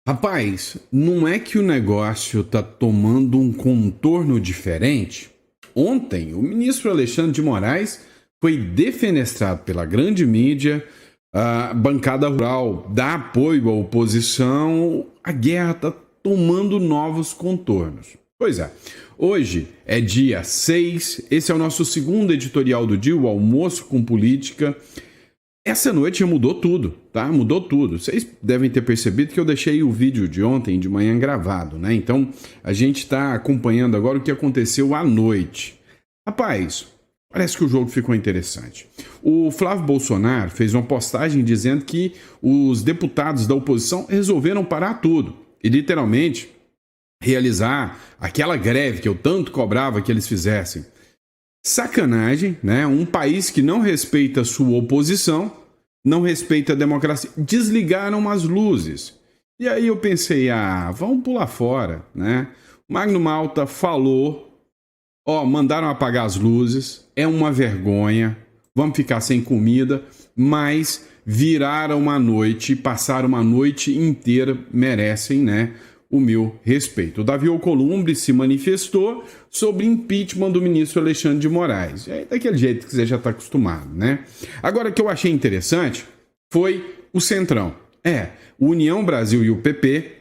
Rapaz, não é que o negócio está tomando um contorno diferente? Ontem, o ministro Alexandre de Moraes foi defenestrado pela grande mídia, a bancada rural dá apoio à oposição, a guerra está tomando novos contornos. Pois é, hoje é dia 6, esse é o nosso segundo editorial do dia, o Almoço com Política. Essa noite mudou tudo, tá? Mudou tudo. Vocês devem ter percebido que eu deixei o vídeo de ontem de manhã gravado, né? Então, a gente está acompanhando agora o que aconteceu à noite. Rapaz, parece que o jogo ficou interessante. O Flávio Bolsonaro fez uma postagem dizendo que os deputados da oposição resolveram parar tudo e, literalmente, realizar aquela greve que eu tanto cobrava que eles fizessem. Sacanagem, né? Um país que não respeita a sua oposição, não respeita a democracia, desligaram as luzes. E aí eu pensei, vamos pular fora, né? O Magno Malta falou, mandaram apagar as luzes, é uma vergonha, vamos ficar sem comida, mas viraram a noite, passaram uma noite inteira, merecem, né? O meu respeito. O Davi Alcolumbre se manifestou sobre impeachment do ministro Alexandre de Moraes. É daquele jeito que você já está acostumado, né? Agora, o que eu achei interessante foi o Centrão. O União Brasil e o PP,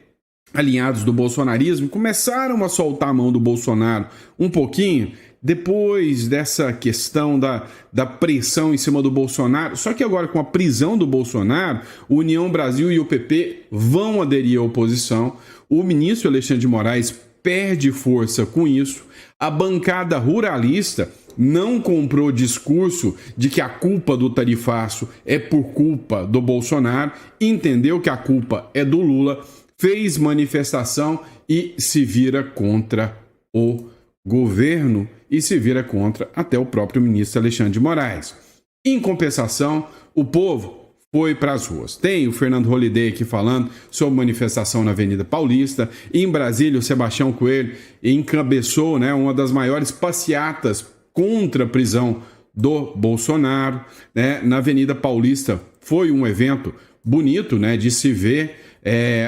alinhados do bolsonarismo, começaram a soltar a mão do Bolsonaro um pouquinho depois dessa questão da pressão em cima do Bolsonaro. Só que agora, com a prisão do Bolsonaro, o União Brasil e o PP vão aderir à oposição. O ministro Alexandre de Moraes perde força com isso. A bancada ruralista não comprou discurso de que a culpa do tarifaço é por culpa do Bolsonaro, entendeu que a culpa é do Lula, fez manifestação e se vira contra o governo e se vira contra até o próprio ministro Alexandre de Moraes. Em compensação, o povo foi para as ruas. Tem o Fernando Holliday aqui falando sobre manifestação na Avenida Paulista. Em Brasília, o Sebastião Coelho encabeçou, né, uma das maiores passeatas contra a prisão do Bolsonaro. Né? Na Avenida Paulista foi um evento bonito, né, de se ver.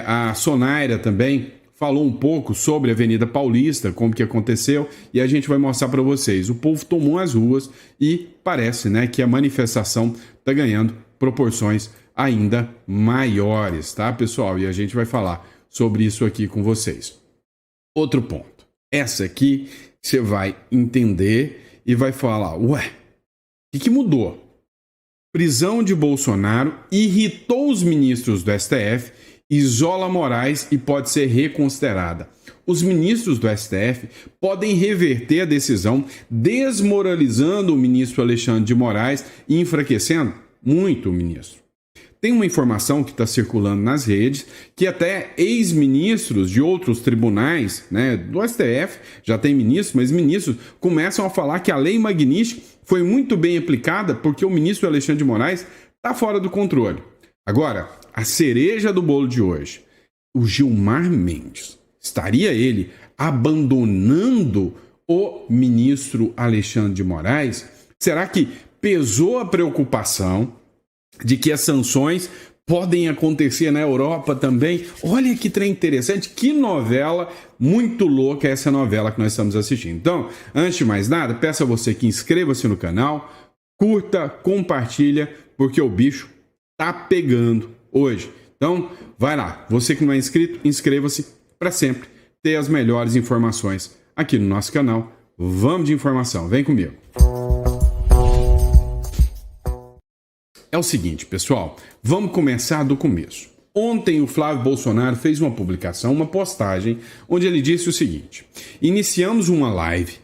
A Sonaira também falou um pouco sobre a Avenida Paulista, como que aconteceu, e a gente vai mostrar para vocês. O povo tomou as ruas e parece, né, que a manifestação está ganhando proporções ainda maiores, tá, pessoal? E a gente vai falar sobre isso aqui com vocês. Outro ponto. Essa aqui você vai entender e vai falar, o que mudou? Prisão de Bolsonaro irritou os ministros do STF, isola Moraes e pode ser reconsiderada. Os ministros do STF podem reverter a decisão, desmoralizando o ministro Alexandre de Moraes e enfraquecendo muito o ministro. Tem uma informação que está circulando nas redes que até ex-ministros de outros tribunais, né, do STF, já tem ministros, mas ministros começam a falar que a lei Magnitsky foi muito bem aplicada porque o ministro Alexandre de Moraes está fora do controle. Agora, a cereja do bolo de hoje, o Gilmar Mendes, estaria ele abandonando o ministro Alexandre de Moraes? Será que pesou a preocupação de que as sanções podem acontecer na Europa também? Olha que trem interessante, que novela muito louca é essa novela que nós estamos assistindo. Então, antes de mais nada, peço a você que inscreva-se no canal, curta, compartilha, porque o bicho tá pegando hoje. Então, vai lá. Você que não é inscrito, inscreva-se para sempre ter as melhores informações aqui no nosso canal. Vamos de informação, vem comigo. É o seguinte, pessoal, vamos começar do começo. Ontem o Flávio Bolsonaro fez uma publicação, uma postagem, onde ele disse o seguinte: iniciamos uma live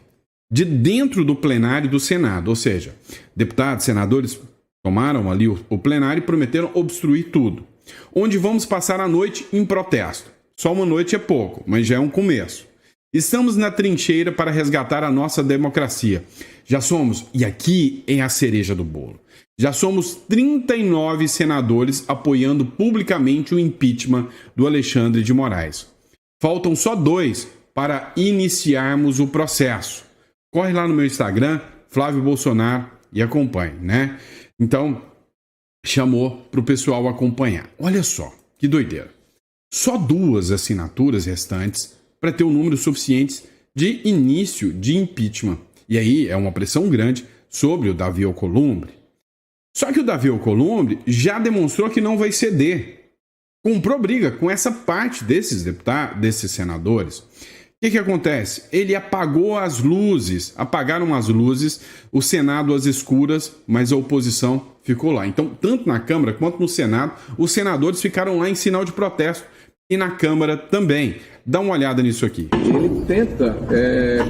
de dentro do plenário do Senado, ou seja, deputados, senadores tomaram ali o plenário e prometeram obstruir tudo, onde vamos passar a noite em protesto. Só uma noite é pouco, mas já é um começo. Estamos na trincheira para resgatar a nossa democracia. Já somos, e aqui é a cereja do bolo, já somos 39 senadores apoiando publicamente o impeachment do Alexandre de Moraes. Faltam só 2 para iniciarmos o processo. Corre lá no meu Instagram, Flávio Bolsonaro, e acompanhe, né? Então, chamou para o pessoal acompanhar. Olha só, que doideira. Só 2 assinaturas restantes para ter o número suficiente de início de impeachment. E aí é uma pressão grande sobre o Davi Alcolumbre. Só que o Davi Alcolumbre já demonstrou que não vai ceder. Comprou briga com essa parte desses deputados, desses senadores. O que acontece? Ele apagaram as luzes, o Senado às escuras, mas a oposição ficou lá. Então, tanto na Câmara quanto no Senado, os senadores ficaram lá em sinal de protesto. E na Câmara também. Dá uma olhada nisso aqui. Ele tenta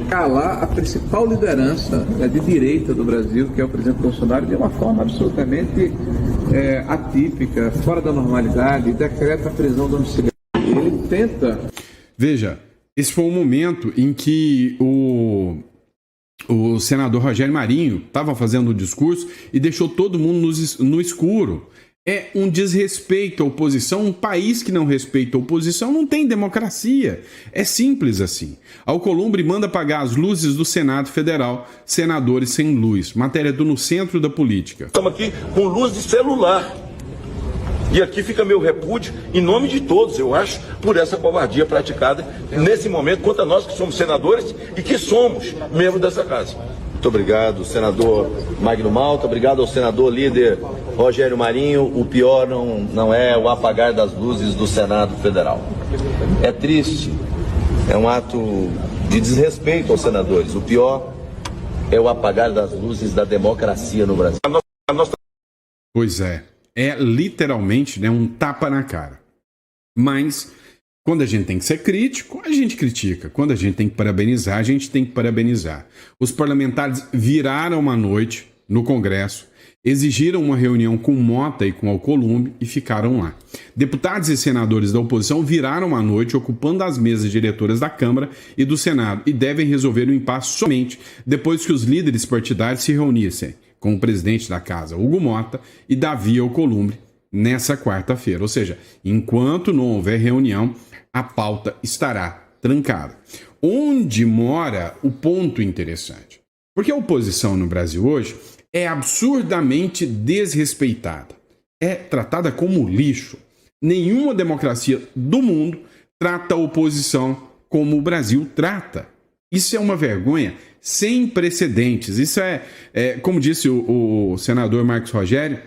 calar a principal liderança de direita do Brasil, que é o presidente Bolsonaro, de uma forma absolutamente atípica, fora da normalidade, e decreta a prisão domiciliar. Ele tenta... Veja, esse foi o momento em que o senador Rogério Marinho estava fazendo o discurso e deixou todo mundo no escuro. É um desrespeito à oposição. Um país que não respeita a oposição não tem democracia. É simples assim. Alcolumbre manda apagar as luzes do Senado Federal, senadores sem luz. Matéria do No Centro da Política. Estamos aqui com luz de celular. E aqui fica meu repúdio, em nome de todos, eu acho, por essa covardia praticada nesse momento contra nós que somos senadores e que somos membros dessa casa. Muito obrigado, senador Magno Malta. Obrigado ao senador líder Rogério Marinho. O pior não é o apagar das luzes do Senado Federal. É triste, é um ato de desrespeito aos senadores. O pior é o apagar das luzes da democracia no Brasil. Pois é literalmente, né, um tapa na cara. Mas quando a gente tem que ser crítico, a gente critica. Quando a gente tem que parabenizar, a gente tem que parabenizar. Os parlamentares viraram uma noite no Congresso, exigiram uma reunião com Mota e com Alcolumbre e ficaram lá. Deputados e senadores da oposição viraram uma noite ocupando as mesas diretoras da Câmara e do Senado e devem resolver o impasse somente depois que os líderes partidários se reunissem com o presidente da casa, Hugo Mota, e Davi Alcolumbre nessa quarta-feira. Ou seja, enquanto não houver reunião, a pauta estará trancada. Onde mora o ponto interessante? Porque a oposição no Brasil hoje é absurdamente desrespeitada. É tratada como lixo. Nenhuma democracia do mundo trata a oposição como o Brasil trata. Isso é uma vergonha sem precedentes. Isso como disse o senador Marcos Rogério,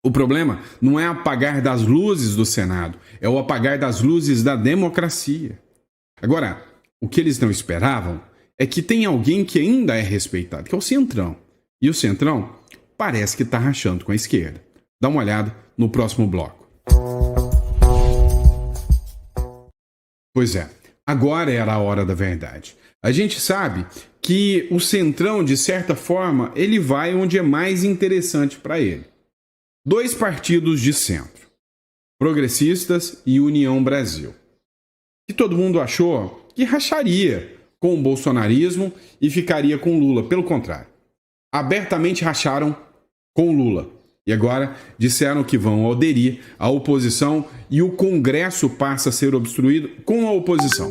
o problema não é apagar das luzes do Senado, é o apagar das luzes da democracia. Agora, o que eles não esperavam é que tem alguém que ainda é respeitado, que é o Centrão. E o Centrão parece que está rachando com a esquerda. Dá uma olhada no próximo bloco. Pois é, agora era a hora da verdade. A gente sabe que o Centrão, de certa forma, ele vai onde é mais interessante para ele. 2 partidos de centro, Progressistas e União Brasil, que todo mundo achou que racharia com o bolsonarismo e ficaria com Lula. Pelo contrário, abertamente racharam com Lula. E agora disseram que vão aderir à oposição e o Congresso passa a ser obstruído com a oposição.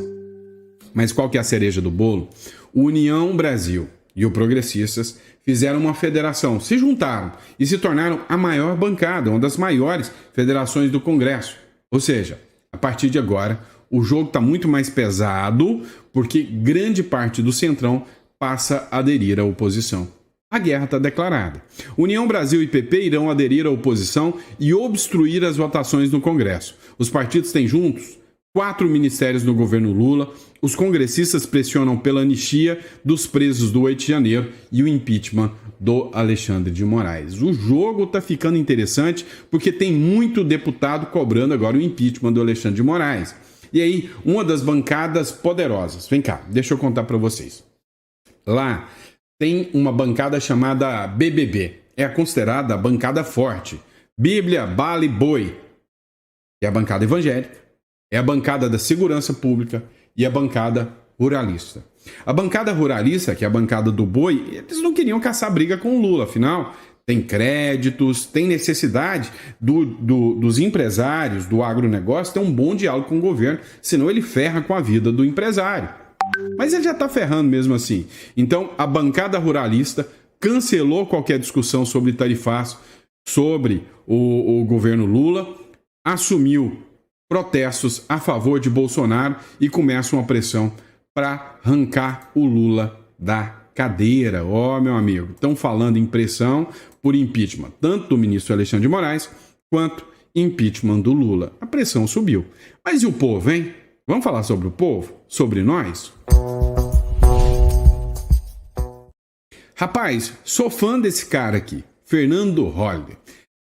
Mas qual que é a cereja do bolo? O União Brasil e o Progressistas fizeram uma federação, se juntaram e se tornaram a maior bancada, uma das maiores federações do Congresso. Ou seja, a partir de agora, o jogo está muito mais pesado porque grande parte do Centrão passa a aderir à oposição. A guerra está declarada. União Brasil e PP irão aderir à oposição e obstruir as votações no Congresso. Os partidos têm juntos 4 ministérios no governo Lula, os congressistas pressionam pela anistia dos presos do 8 de janeiro e o impeachment do Alexandre de Moraes. O jogo está ficando interessante porque tem muito deputado cobrando agora o impeachment do Alexandre de Moraes. E aí, uma das bancadas poderosas, vem cá, deixa eu contar para vocês. Lá tem uma bancada chamada BBB, é considerada a bancada forte. Bíblia, bala e boi. É a bancada evangélica. É a bancada da segurança pública e a bancada ruralista. A bancada ruralista, que é a bancada do boi, eles não queriam caçar briga com o Lula. Afinal, tem créditos, tem necessidade dos empresários, do agronegócio, ter um bom diálogo com o governo, senão ele ferra com a vida do empresário. Mas ele já está ferrando mesmo assim. Então, a bancada ruralista cancelou qualquer discussão sobre tarifaço, sobre o governo Lula, assumiu protestos a favor de Bolsonaro e começa uma pressão para arrancar o Lula da cadeira. Ó, meu amigo, estão falando em pressão por impeachment, tanto do ministro Alexandre de Moraes quanto impeachment do Lula. A pressão subiu. Mas e o povo, hein? Vamos falar sobre o povo? Sobre nós? Rapaz, sou fã desse cara aqui, Fernando Holliday.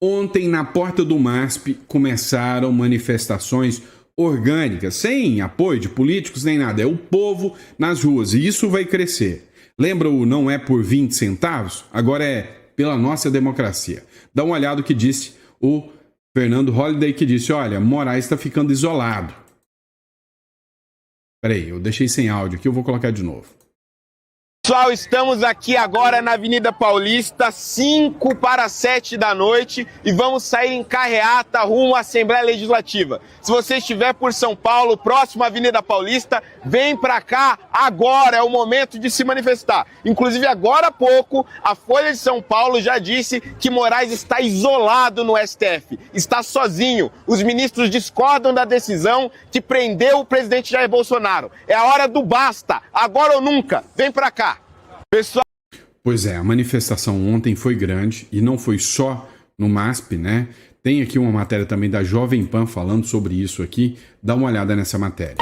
Ontem, na porta do MASP, começaram manifestações orgânicas, sem apoio de políticos nem nada. É o povo nas ruas e isso vai crescer. Lembra o não é por 20 centavos? Agora é pela nossa democracia. Dá uma olhada no que disse o Fernando Holliday, que disse, olha, Moraes está ficando isolado. Peraí, eu deixei sem áudio aqui, eu vou colocar de novo. Pessoal, estamos aqui agora na Avenida Paulista, 5 para 7 da noite e vamos sair em carreata rumo à Assembleia Legislativa. Se você estiver por São Paulo, próximo à Avenida Paulista, vem para cá agora, é o momento de se manifestar. Inclusive agora há pouco, a Folha de São Paulo já disse que Moraes está isolado no STF, está sozinho. Os ministros discordam da decisão que prendeu o presidente Jair Bolsonaro. É a hora do basta, agora ou nunca, vem para cá. Pessoal... Pois é, a manifestação ontem foi grande e não foi só no MASP, né? Tem aqui uma matéria também da Jovem Pan falando sobre isso aqui. Dá uma olhada nessa matéria.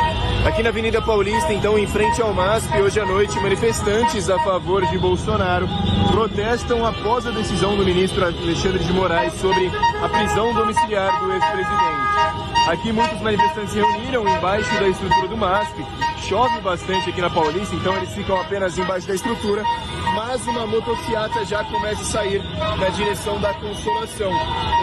Aqui na Avenida Paulista, então, em frente ao MASP, hoje à noite, manifestantes a favor de Bolsonaro protestam após a decisão do ministro Alexandre de Moraes sobre a prisão domiciliar do ex-presidente. Aqui muitos manifestantes se reuniram embaixo da estrutura do MASP. Chove bastante aqui na Paulista, então eles ficam apenas embaixo da estrutura, mas uma motociata já começa a sair na direção da Consolação.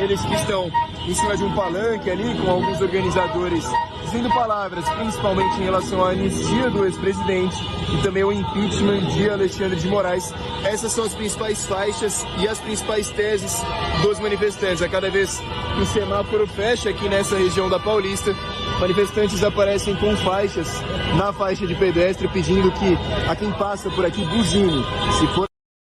Eles que estão em cima de um palanque ali, com alguns organizadores dizendo palavras, principalmente em relação à anistia do ex-presidente e também ao impeachment de Alexandre de Moraes. Essas são as principais faixas e as principais teses dos manifestantes. A cada vez que o semáforo fecha aqui nessa região da Paulista, manifestantes aparecem com faixas na faixa de pedestre pedindo que a quem passa por aqui buzine. Se for...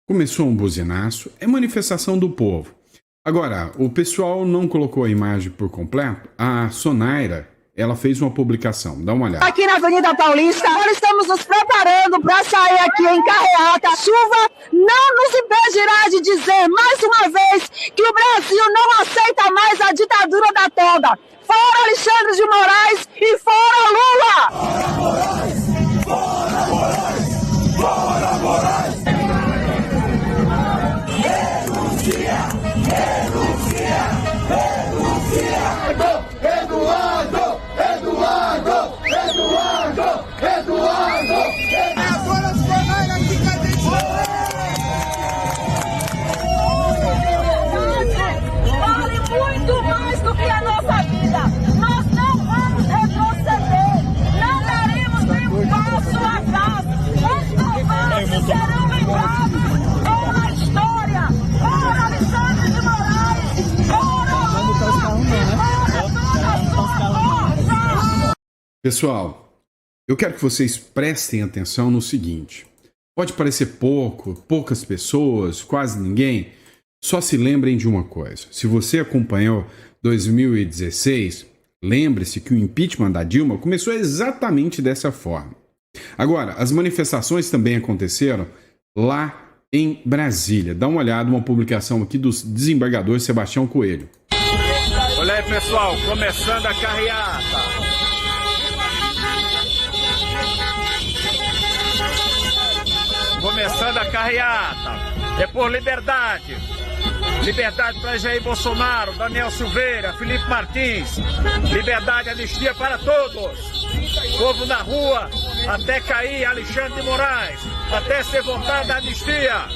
Começou um buzinaço, é manifestação do povo. Agora, o pessoal não colocou a imagem por completo. A Sonaira, ela fez uma publicação, dá uma olhada. Aqui na Avenida Paulista, nós estamos nos preparando para sair aqui em carreata. A chuva não nos impedirá de dizer mais uma vez que o Brasil não aceita mais a ditadura da toga. Fora Alexandre de Moraes e fora Lula! Fora Moraes! Fora Moraes! Fora Moraes! Renuncia! Renuncia! Renuncia! Eduardo! Eduardo! Eduardo! Eduardo! Agora os canais aqui, cadê vale muito mais do que a nossa vida. Nós não vamos retroceder. Não daremos nenhum passo atrás. Os covardes serão lembrados pela história. Fora Alexandre de Moraes. Fora Lula. Pessoal, eu quero que vocês prestem atenção no seguinte. Pode parecer poucas pessoas, quase ninguém. Só se lembrem de uma coisa. Se você acompanhou 2016, lembre-se que o impeachment da Dilma começou exatamente dessa forma. Agora, as manifestações também aconteceram lá em Brasília. Dá uma olhada, uma publicação aqui do desembargador Sebastião Coelho. Olha aí, pessoal, começando a carreata. Começando a carreata. É por liberdade. Liberdade para Jair Bolsonaro, Daniel Silveira, Felipe Martins. Liberdade, anistia para todos. Povo na rua, até cair Alexandre de Moraes. Até ser votada a anistia.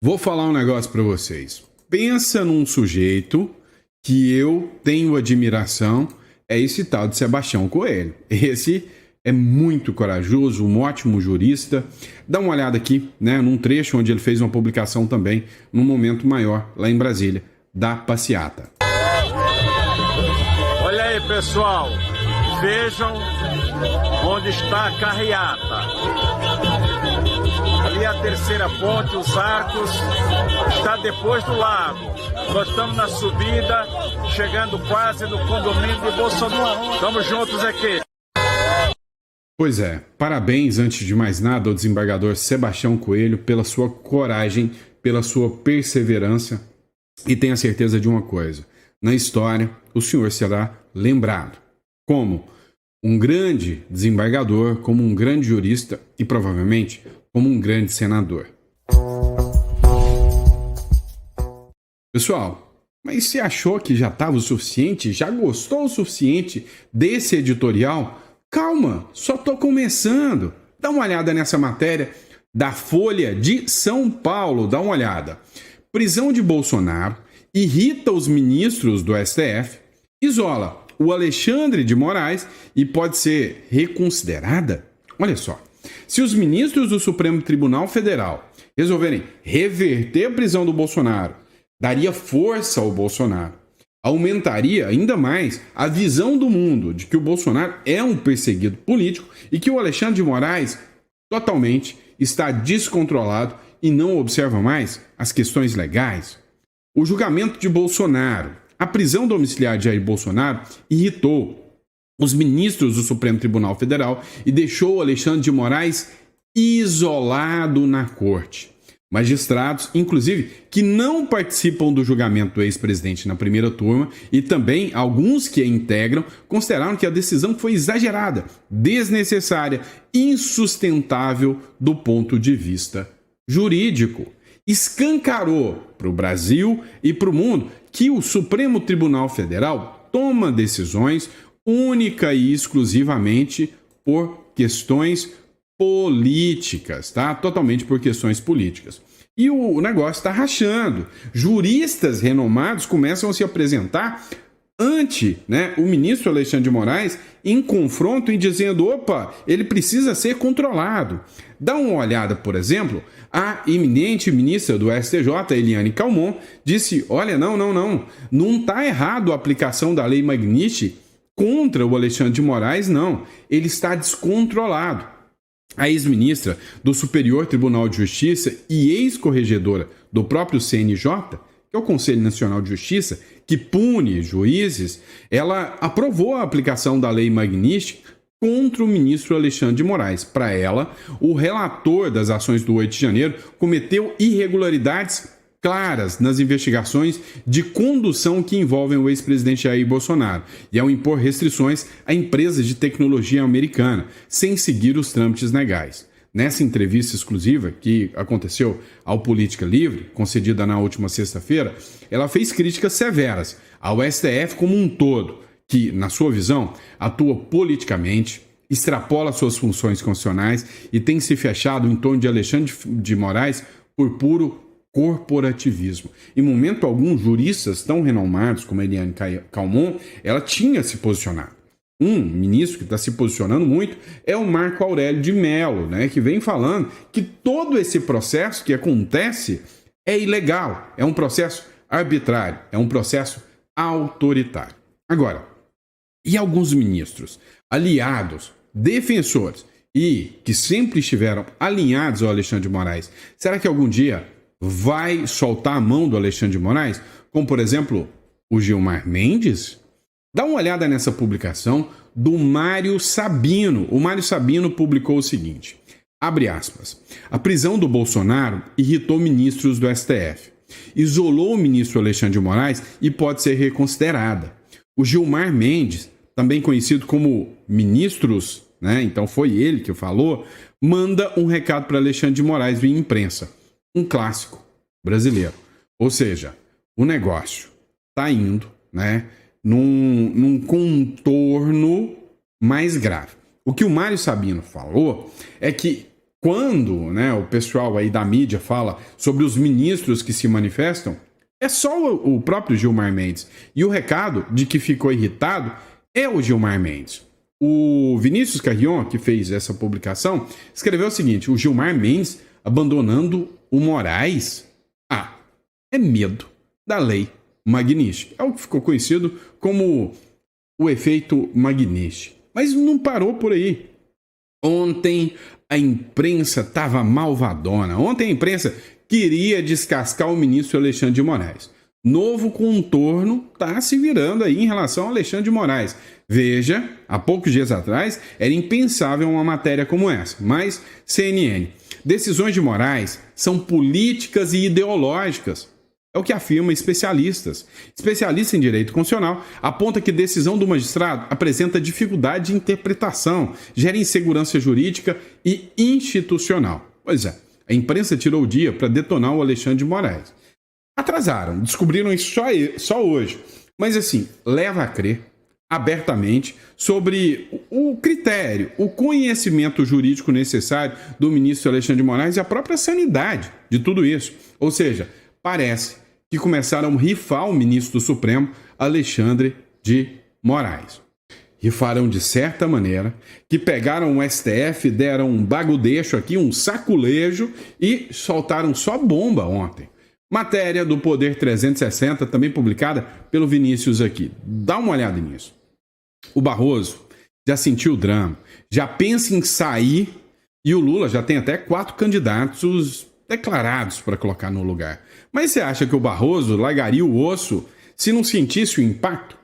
Vou falar um negócio para vocês. Pensa num sujeito que eu tenho admiração, é esse tal de Sebastião Coelho. Esse é muito corajoso, um ótimo jurista. Dá uma olhada aqui, né, num trecho onde ele fez uma publicação também, num momento maior, lá em Brasília, da passeata. Olha aí, pessoal, vejam onde está a carreata. Ali a terceira ponte, os arcos, está depois do lago. Nós estamos na subida, chegando quase no condomínio de Bolsonaro. Estamos juntos aqui. Pois é, parabéns antes de mais nada ao desembargador Sebastião Coelho pela sua coragem, pela sua perseverança, e tenha certeza de uma coisa: na história o senhor será lembrado como um grande desembargador, como um grande jurista e provavelmente como um grande senador. Pessoal, mas você achou que já estava o suficiente? Já gostou o suficiente desse editorial? Calma, só estou começando. Dá uma olhada nessa matéria da Folha de São Paulo. Dá uma olhada. Prisão de Bolsonaro irrita os ministros do STF, isola o Alexandre de Moraes e pode ser reconsiderada. Olha só, se os ministros do Supremo Tribunal Federal resolverem reverter a prisão do Bolsonaro, daria força ao Bolsonaro. Aumentaria ainda mais a visão do mundo de que o Bolsonaro é um perseguido político e que o Alexandre de Moraes totalmente está descontrolado e não observa mais as questões legais. O julgamento de Bolsonaro, a prisão domiciliar de Jair Bolsonaro, irritou os ministros do Supremo Tribunal Federal e deixou o Alexandre de Moraes isolado na corte. Magistrados, inclusive, que não participam do julgamento do ex-presidente na primeira turma e também alguns que a integram, consideraram que a decisão foi exagerada, desnecessária, insustentável do ponto de vista jurídico. Escancarou para o Brasil e para o mundo que o Supremo Tribunal Federal toma decisões única e exclusivamente por questões políticas, tá? Totalmente por questões políticas. E o negócio está rachando. Juristas renomados começam a se apresentar ante, o ministro Alexandre de Moraes em confronto e dizendo, opa, ele precisa ser controlado. Dá uma olhada, por exemplo, a eminente ministra do STJ, Eliane Calmon, disse, olha, não está errado a aplicação da Lei Magnitsky contra o Alexandre de Moraes, não. Ele está descontrolado. A ex-ministra do Superior Tribunal de Justiça e ex-corregedora do próprio CNJ, que é o Conselho Nacional de Justiça, que pune juízes, ela aprovou a aplicação da Lei Magnitsky contra o ministro Alexandre de Moraes. Para ela, o relator das ações do 8 de janeiro cometeu irregularidades claras nas investigações de condução que envolvem o ex-presidente Jair Bolsonaro e ao impor restrições a empresas de tecnologia americana, sem seguir os trâmites legais. Nessa entrevista exclusiva que aconteceu ao Política Livre, concedida na última sexta-feira, ela fez críticas severas ao STF como um todo, que, na sua visão, atua politicamente, extrapola suas funções constitucionais e tem se fechado em torno de Alexandre de Moraes por puro corporativismo. Em momento algum, juristas tão renomados como a Eliane Calmon, ela tinha se posicionado. Um ministro que está se posicionando muito é o Marco Aurélio de Mello, que vem falando que todo esse processo que acontece é ilegal, é um processo arbitrário, é um processo autoritário. Agora, e alguns ministros aliados, defensores e que sempre estiveram alinhados ao Alexandre de Moraes, será que algum dia vai soltar a mão do Alexandre de Moraes, como, por exemplo, o Gilmar Mendes? Dá uma olhada nessa publicação do Mário Sabino. O Mário Sabino publicou o seguinte, abre aspas, a prisão do Bolsonaro irritou ministros do STF, isolou o ministro Alexandre de Moraes e pode ser reconsiderada. O Gilmar Mendes, também conhecido como ministros, então foi ele que falou, manda um recado para Alexandre de Moraes via imprensa. Um clássico brasileiro. Ou seja, o negócio está indo, num contorno mais grave. O que o Mário Sabino falou é que quando o pessoal aí da mídia fala sobre os ministros que se manifestam, é só o próprio Gilmar Mendes. E o recado de que ficou irritado é o Gilmar Mendes. O Vinícius Carrion, que fez essa publicação, escreveu o seguinte, o Gilmar Mendes abandonando o Moraes? É medo da Lei Magnitsky. É o que ficou conhecido como o efeito Magnitsky. Mas não parou por aí. Ontem a imprensa estava malvadona. Ontem a imprensa queria descascar o ministro Alexandre de Moraes. Novo contorno está se virando aí em relação ao Alexandre de Moraes. Veja, há poucos dias atrás era impensável uma matéria como essa, mas CNN. Decisões de Moraes são políticas e ideológicas. É o que afirmam especialistas. Especialista em direito constitucional aponta que decisão do magistrado apresenta dificuldade de interpretação, gera insegurança jurídica e institucional. Pois é, a imprensa tirou o dia para detonar o Alexandre de Moraes. Atrasaram, descobriram isso só hoje. Mas assim, leva a crer abertamente sobre o critério, o conhecimento jurídico necessário do ministro Alexandre de Moraes e a própria sanidade de tudo isso. Ou seja, parece que começaram a rifar o ministro do Supremo, Alexandre de Moraes. Rifaram de certa maneira, que pegaram o STF, deram um bagudeixo aqui, um saculejo e soltaram só bomba ontem. Matéria do Poder 360, também publicada pelo Vinícius aqui. Dá uma olhada nisso. O Barroso já sentiu o drama, já pensa em sair e o Lula já tem até 4 candidatos declarados para colocar no lugar. Mas você acha que o Barroso largaria o osso se não sentisse o impacto?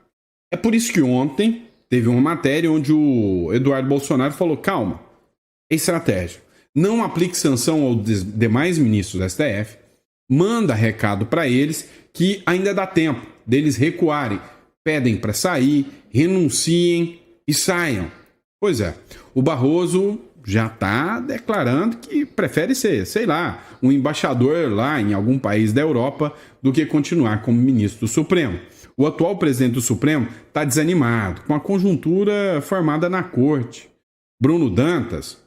É por isso que ontem teve uma matéria onde o Eduardo Bolsonaro falou: calma, é estratégia. Não aplique sanção aos demais ministros do STF. Manda recado para eles que ainda dá tempo deles recuarem. Pedem para sair, renunciem e saiam. Pois é, o Barroso já está declarando que prefere ser, sei lá, um embaixador lá em algum país da Europa do que continuar como ministro do Supremo. O atual presidente do Supremo está desanimado com a conjuntura formada na corte. Bruno Dantas,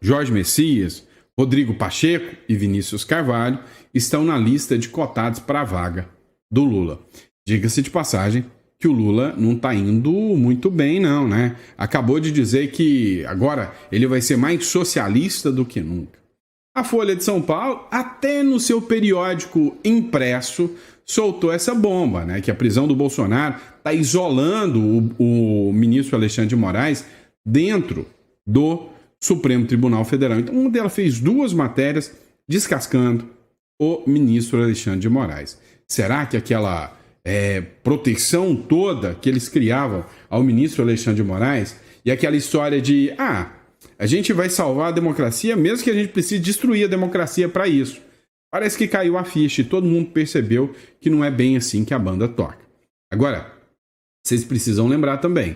Jorge Messias, Rodrigo Pacheco e Vinícius Carvalho estão na lista de cotados para a vaga do Lula. Diga-se de passagem que o Lula não está indo muito bem, não, né? Acabou de dizer que agora ele vai ser mais socialista do que nunca. A Folha de São Paulo, até no seu periódico impresso, soltou essa bomba, né? Que a prisão do Bolsonaro está isolando o ministro Alexandre de Moraes dentro do Supremo Tribunal Federal. Então, uma delas fez 2 matérias descascando o ministro Alexandre de Moraes. Será que aquela proteção toda que eles criavam ao ministro Alexandre de Moraes e aquela história de a gente vai salvar a democracia mesmo que a gente precise destruir a democracia para isso? Parece que caiu a ficha e todo mundo percebeu que não é bem assim que a banda toca. Agora, vocês precisam lembrar também,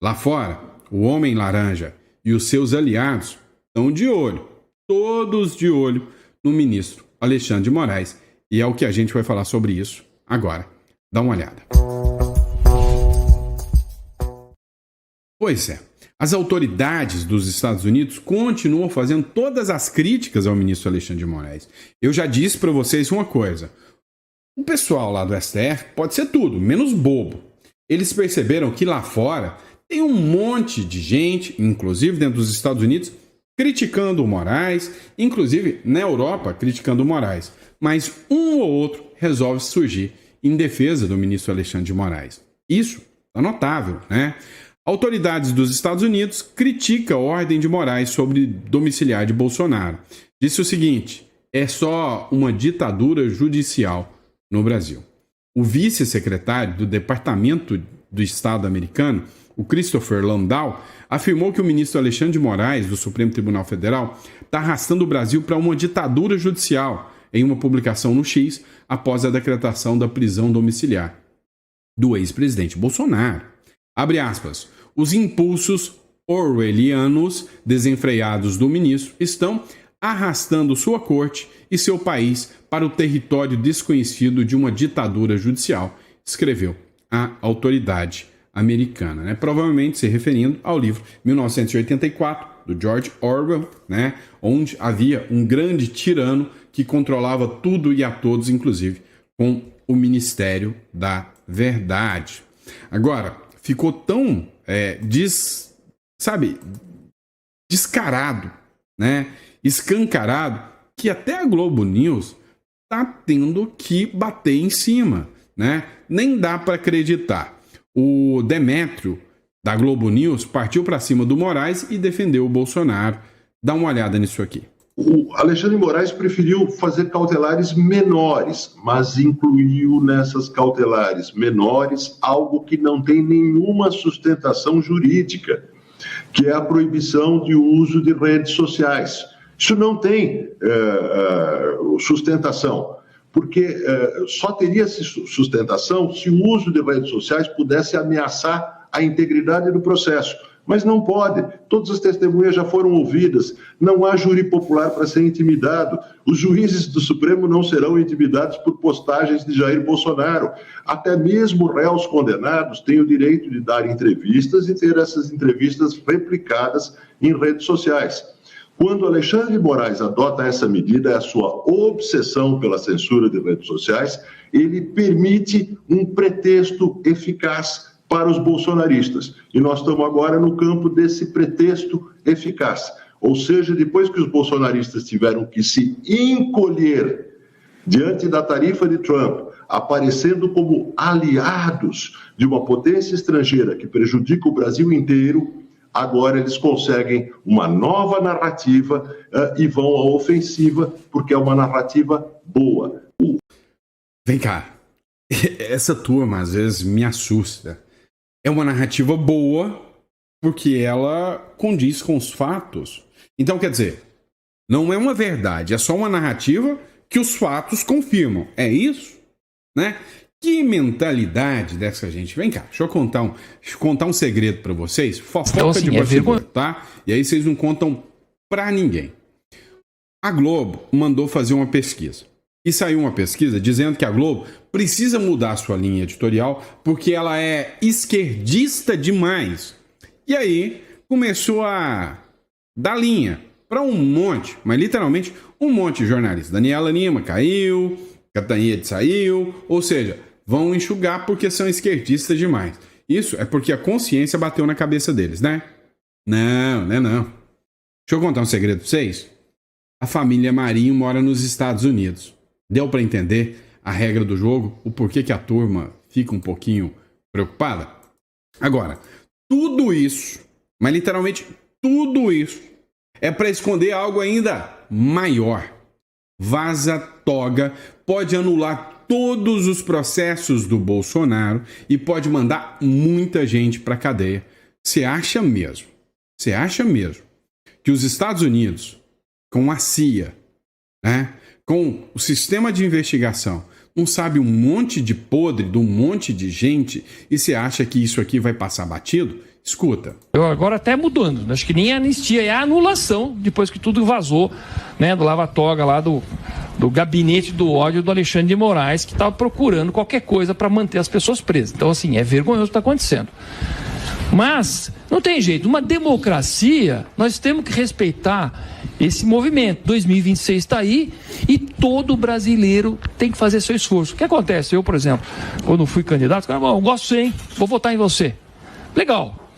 lá fora, o Homem Laranja e os seus aliados estão de olho, todos de olho no ministro Alexandre de Moraes, e é o que a gente vai falar sobre isso agora. Dá uma olhada. Pois é, as autoridades dos Estados Unidos continuam fazendo todas as críticas ao ministro Alexandre de Moraes. Eu já disse para vocês uma coisa. O pessoal lá do STF pode ser tudo, menos bobo. Eles perceberam que lá fora tem um monte de gente, inclusive dentro dos Estados Unidos, criticando o Moraes, inclusive na Europa criticando o Moraes. Mas um ou outro resolve surgir em defesa do ministro Alexandre de Moraes. Isso é notável, né? Autoridades dos Estados Unidos criticam a ordem de Moraes sobre domiciliar de Bolsonaro. Disse o seguinte: é só uma ditadura judicial no Brasil. O vice-secretário do Departamento do Estado americano, o Christopher Landau, afirmou que o ministro Alexandre de Moraes, do Supremo Tribunal Federal, está arrastando o Brasil para uma ditadura judicial, em uma publicação no X, após a decretação da prisão domiciliar do ex-presidente Bolsonaro. Abre aspas. Os impulsos orwellianos desenfreados do ministro estão arrastando sua corte e seu país para o território desconhecido de uma ditadura judicial, escreveu a autoridade americana, né? Provavelmente se referindo ao livro 1984, do George Orwell, né? Onde havia um grande tirano que controlava tudo e a todos, inclusive com o Ministério da Verdade. Agora, ficou tão descarado, né? Escancarado, que até a Globo News está tendo que bater em cima, né? Nem dá para acreditar. O Demétrio, da Globo News, partiu para cima do Moraes e defendeu o Bolsonaro. Dá uma olhada nisso aqui. O Alexandre de Moraes preferiu fazer cautelares menores, mas incluiu nessas cautelares menores algo que não tem nenhuma sustentação jurídica, que é a proibição de uso de redes sociais. Isso não tem sustentação, porque só teria sustentação se o uso de redes sociais pudesse ameaçar a integridade do processo. Mas não pode. Todas as testemunhas já foram ouvidas. Não há júri popular para ser intimidado. Os juízes do Supremo não serão intimidados por postagens de Jair Bolsonaro. Até mesmo réus condenados têm o direito de dar entrevistas e ter essas entrevistas replicadas em redes sociais. Quando Alexandre de Moraes adota essa medida, é a sua obsessão pela censura de redes sociais, ele permite um pretexto eficaz para os bolsonaristas. E nós estamos agora no campo desse pretexto eficaz. Ou seja, depois que os bolsonaristas tiveram que se encolher diante da tarifa de Trump, aparecendo como aliados de uma potência estrangeira que prejudica o Brasil inteiro, agora eles conseguem uma nova narrativa e vão à ofensiva, porque é uma narrativa boa. Vem cá, essa turma às vezes me assusta. É uma narrativa boa porque ela condiz com os fatos. Então, quer dizer, não é uma verdade, é só uma narrativa que os fatos confirmam. É isso? Né? Que mentalidade dessa gente? Vem cá, deixa eu contar um segredo pra vocês. Fofoca então, assim, de bastidor, tá? E aí vocês não contam pra ninguém. A Globo mandou fazer uma pesquisa. E saiu uma pesquisa dizendo que a Globo precisa mudar sua linha editorial porque ela é esquerdista demais. E aí começou a dar linha para um monte, mas literalmente um monte de jornalistas. Daniela Lima caiu, Catanhede saiu, ou seja, vão enxugar porque são esquerdistas demais. Isso é porque a consciência bateu na cabeça deles, né? Não. Deixa eu contar um segredo para vocês. A família Marinho mora nos Estados Unidos. Deu para entender a regra do jogo, o porquê que a turma fica um pouquinho preocupada? Agora, tudo isso, mas literalmente tudo isso, é para esconder algo ainda maior. Vaza Toga pode anular todos os processos do Bolsonaro e pode mandar muita gente para a cadeia. Você acha mesmo que os Estados Unidos, com a CIA, né, com o sistema de investigação, não sabe um monte de podre de um monte de gente e você acha que isso aqui vai passar batido? Escuta. Eu agora até mudando, acho que nem a anistia, é a anulação, depois que tudo vazou, né, do lava-toga lá do gabinete do ódio do Alexandre de Moraes, que estava procurando qualquer coisa para manter as pessoas presas. Então, assim, é vergonhoso o que está acontecendo. Mas não tem jeito, uma democracia, nós temos que respeitar esse movimento. 2026 está aí e todo brasileiro tem que fazer seu esforço. O que acontece? Eu, por exemplo, quando fui candidato, eu gosto de você, hein? Vou votar em você. Legal,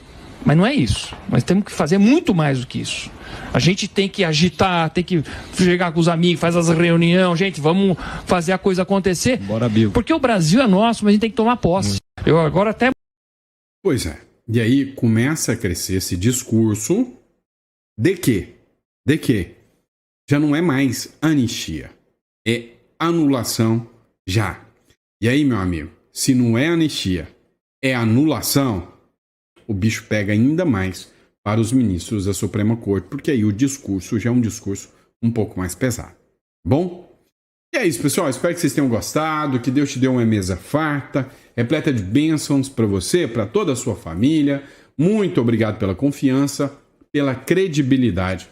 mas não é isso. Nós temos que fazer muito mais do que isso. A gente tem que agitar, tem que chegar com os amigos, faz as reuniões, gente, vamos fazer a coisa acontecer. Bora, Bill. Porque o Brasil é nosso, mas a gente tem que tomar posse. Eu agora até... Pois é. E aí começa a crescer esse discurso de que já não é mais anistia, é anulação já. E aí, meu amigo, se não é anistia, é anulação, o bicho pega ainda mais para os ministros da Suprema Corte, porque aí o discurso já é um discurso um pouco mais pesado. Bom? E é isso, pessoal. Espero que vocês tenham gostado, que Deus te dê uma mesa farta, repleta de bênçãos para você, para toda a sua família. Muito obrigado pela confiança, pela credibilidade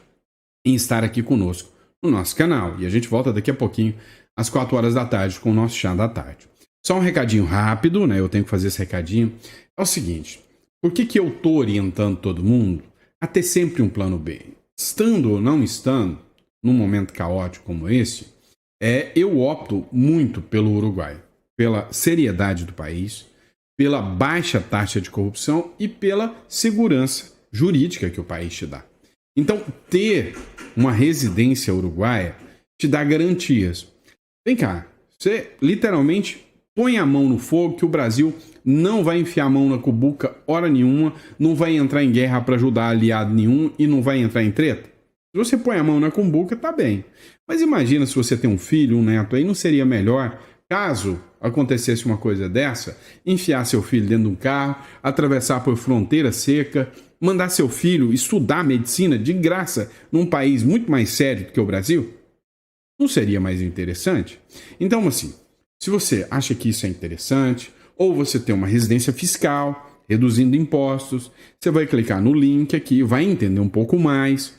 em estar aqui conosco no nosso canal. E a gente volta daqui a pouquinho, às 4 horas da tarde, com o nosso chá da tarde. Só um recadinho rápido, né? Eu tenho que fazer esse recadinho. É o seguinte, por que eu estou orientando todo mundo a ter sempre um plano B? Estando ou não estando, num momento caótico como esse, eu opto muito pelo Uruguai, pela seriedade do país, pela baixa taxa de corrupção e pela segurança jurídica que o país te dá. Então, ter uma residência uruguaia te dá garantias. Vem cá, você literalmente põe a mão no fogo que o Brasil não vai enfiar a mão na cubuca hora nenhuma, não vai entrar em guerra para ajudar aliado nenhum e não vai entrar em treta. Se você põe a mão na cumbuca, tá bem. Mas imagina se você tem um filho, um neto aí, não seria melhor, caso acontecesse uma coisa dessa, enfiar seu filho dentro de um carro, atravessar por fronteira seca, mandar seu filho estudar medicina de graça num país muito mais sério do que o Brasil? Não seria mais interessante? Então, assim, se você acha que isso é interessante, ou você tem uma residência fiscal, reduzindo impostos, você vai clicar no link aqui, vai entender um pouco mais.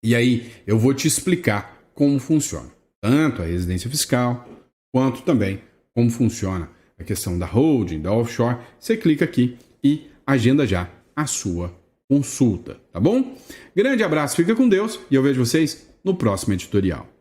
E aí eu vou te explicar como funciona, tanto a residência fiscal, quanto também como funciona a questão da holding, da offshore. Você clica aqui e agenda já a sua consulta, tá bom? Grande abraço, fica com Deus e eu vejo vocês no próximo editorial.